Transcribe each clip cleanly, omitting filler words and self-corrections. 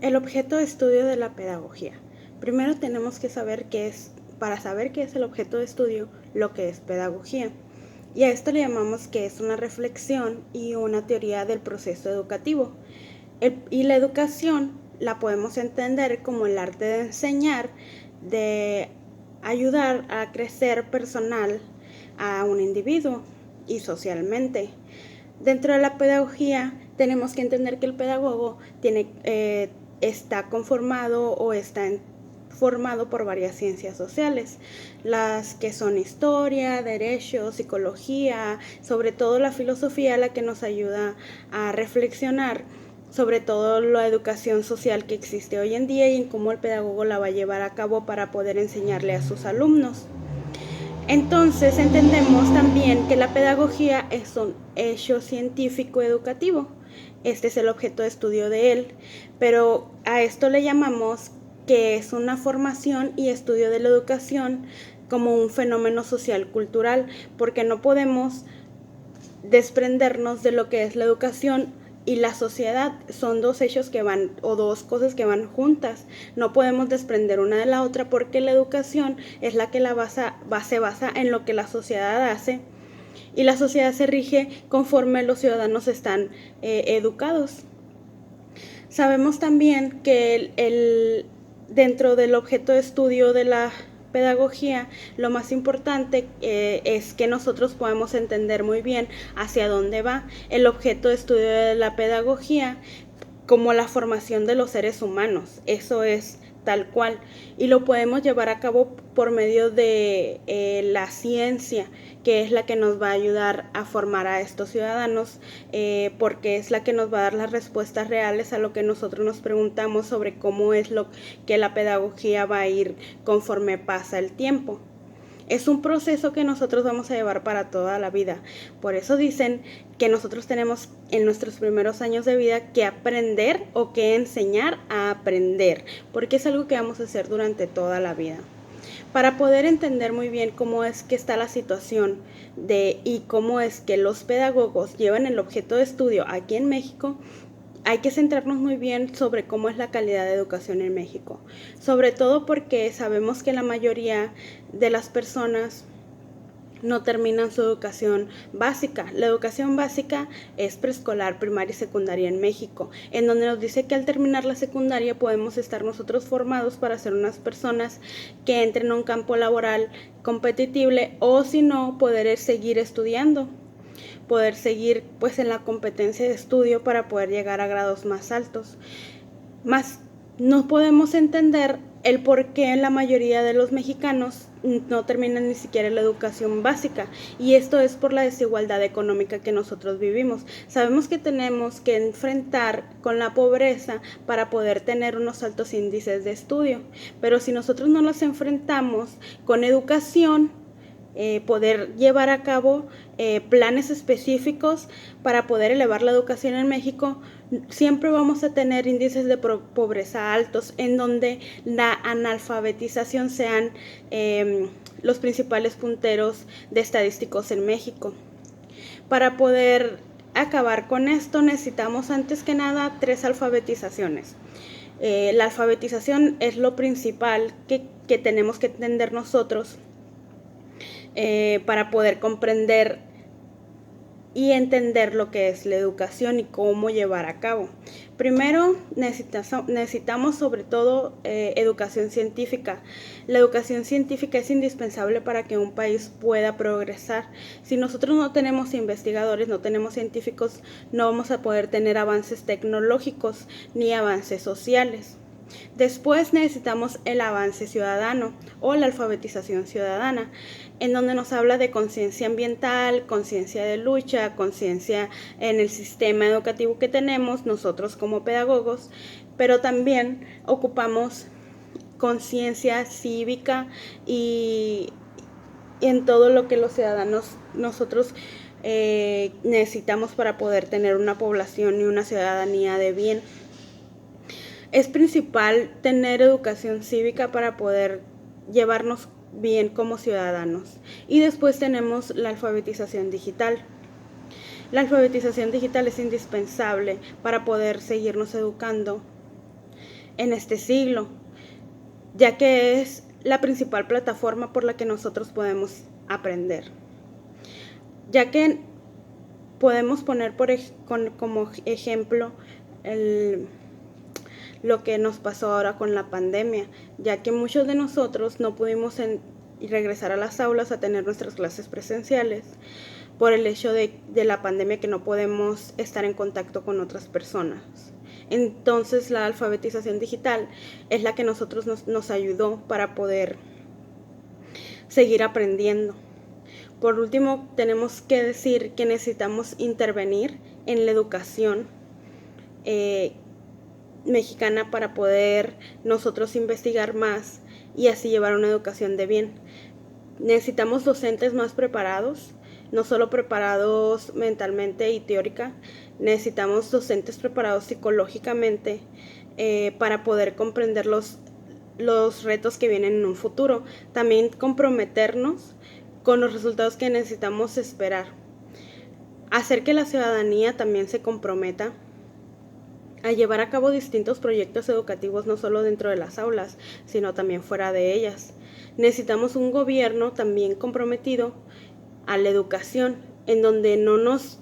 El objeto de estudio de la pedagogía. Primero tenemos que saber para saber qué es el objeto de estudio, lo que es pedagogía. Y a esto le llamamos que es una reflexión y una teoría del proceso educativo. Y la educación la podemos entender como el arte de enseñar, de ayudar a crecer personal a un individuo y socialmente. Dentro de la pedagogía tenemos que entender que el pedagogo está conformado o está formado por varias ciencias sociales, las que son historia, derecho, psicología, sobre todo la filosofía, la que nos ayuda a reflexionar sobre todo la educación social que existe hoy en día y en cómo el pedagogo la va a llevar a cabo para poder enseñarle a sus alumnos. Entonces entendemos también que la pedagogía es un hecho científico educativo. Este es el objeto de estudio de él, pero a esto le llamamos que es una formación y estudio de la educación como un fenómeno social cultural, porque no podemos desprendernos de lo que es la educación y la sociedad. Son dos hechos que van, o dos cosas que van juntas. No podemos desprender una de la otra porque la educación es la que se basa en lo que la sociedad hace y la sociedad se rige conforme los ciudadanos están educados. Sabemos también que dentro del objeto de estudio de la pedagogía, lo más importante es que nosotros podamos entender muy bien hacia dónde va el objeto de estudio de la pedagogía como la formación de los seres humanos. Eso es tal cual, y lo podemos llevar a cabo por medio de la ciencia, que es la que nos va a ayudar a formar a estos ciudadanos, porque es la que nos va a dar las respuestas reales a lo que nosotros nos preguntamos sobre cómo es lo que la pedagogía va a ir conforme pasa el tiempo. Es un proceso que nosotros vamos a llevar para toda la vida. Por eso dicen que nosotros tenemos en nuestros primeros años de vida que aprender o que enseñar a aprender, porque es algo que vamos a hacer durante toda la vida. Para poder entender muy bien cómo es que está la situación y cómo es que los pedagogos llevan el objeto de estudio aquí en México, hay que centrarnos muy bien sobre cómo es la calidad de educación en México, sobre todo porque sabemos que la mayoría de las personas no terminan su educación básica. La educación básica es preescolar, primaria y secundaria en México, en donde nos dice que al terminar la secundaria podemos estar nosotros formados para ser unas personas que entren a un campo laboral competitible, o si no, poder seguir estudiando, poder seguir pues en la competencia de estudio para poder llegar a grados más altos. Más no podemos entender el por qué la mayoría de los mexicanos no terminan ni siquiera la educación básica, y esto es por la desigualdad económica que nosotros vivimos. Sabemos que tenemos que enfrentar con la pobreza para poder tener unos altos índices de estudio, pero si nosotros no los enfrentamos con educación, poder llevar a cabo planes específicos para poder elevar la educación en México, siempre vamos a tener índices de pobreza altos, en donde la analfabetización sean los principales punteros de estadísticos en México. Para poder acabar con esto necesitamos antes que nada 3 alfabetizaciones. La alfabetización es lo principal que tenemos que entender nosotros para poder comprender y entender lo que es la educación y cómo llevar a cabo. Primero necesitamos sobre todo educación científica. La educación científica es indispensable para que un país pueda progresar. Si nosotros no tenemos investigadores, no tenemos científicos, no vamos a poder tener avances tecnológicos ni avances sociales. Después necesitamos el avance ciudadano o la alfabetización ciudadana, en donde nos habla de conciencia ambiental, conciencia de lucha, conciencia en el sistema educativo que tenemos nosotros como pedagogos, pero también ocupamos conciencia cívica y en todo lo que los ciudadanos nosotros necesitamos para poder tener una población y una ciudadanía de bien. Es principal tener educación cívica para poder llevarnos bien como ciudadanos. Y después tenemos la alfabetización digital. La alfabetización digital es indispensable para poder seguirnos educando en este siglo, ya que es la principal plataforma por la que nosotros podemos aprender. Ya que podemos poner como ejemplo lo que nos pasó ahora con la pandemia, ya que muchos de nosotros no pudimos regresar a las aulas a tener nuestras clases presenciales por el hecho de la pandemia, que no podemos estar en contacto con otras personas. Entonces la alfabetización digital es la que nos ayudó para poder seguir aprendiendo. Por último, tenemos que decir que necesitamos intervenir en la educación mexicana para poder nosotros investigar más y así llevar una educación de bien. Necesitamos docentes más preparados, no solo preparados mentalmente y teórica, necesitamos docentes preparados psicológicamente para poder comprender los retos que vienen en un futuro. También comprometernos con los resultados que necesitamos esperar. Hacer que la ciudadanía también se comprometa a llevar a cabo distintos proyectos educativos, no solo dentro de las aulas, sino también fuera de ellas. Necesitamos un gobierno también comprometido a la educación, en donde no nos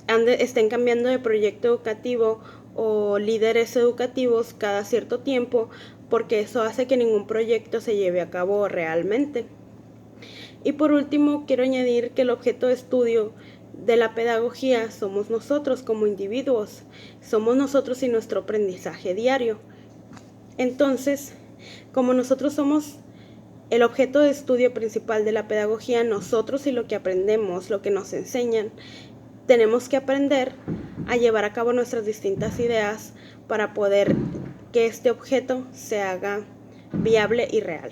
estén cambiando de proyecto educativo o líderes educativos cada cierto tiempo, porque eso hace que ningún proyecto se lleve a cabo realmente. Y por último, quiero añadir que el objeto de estudio de la pedagogía somos nosotros como individuos, somos nosotros y nuestro aprendizaje diario. Entonces, como nosotros somos el objeto de estudio principal de la pedagogía, nosotros y lo que aprendemos, lo que nos enseñan, tenemos que aprender a llevar a cabo nuestras distintas ideas para poder que este objeto se haga viable y real.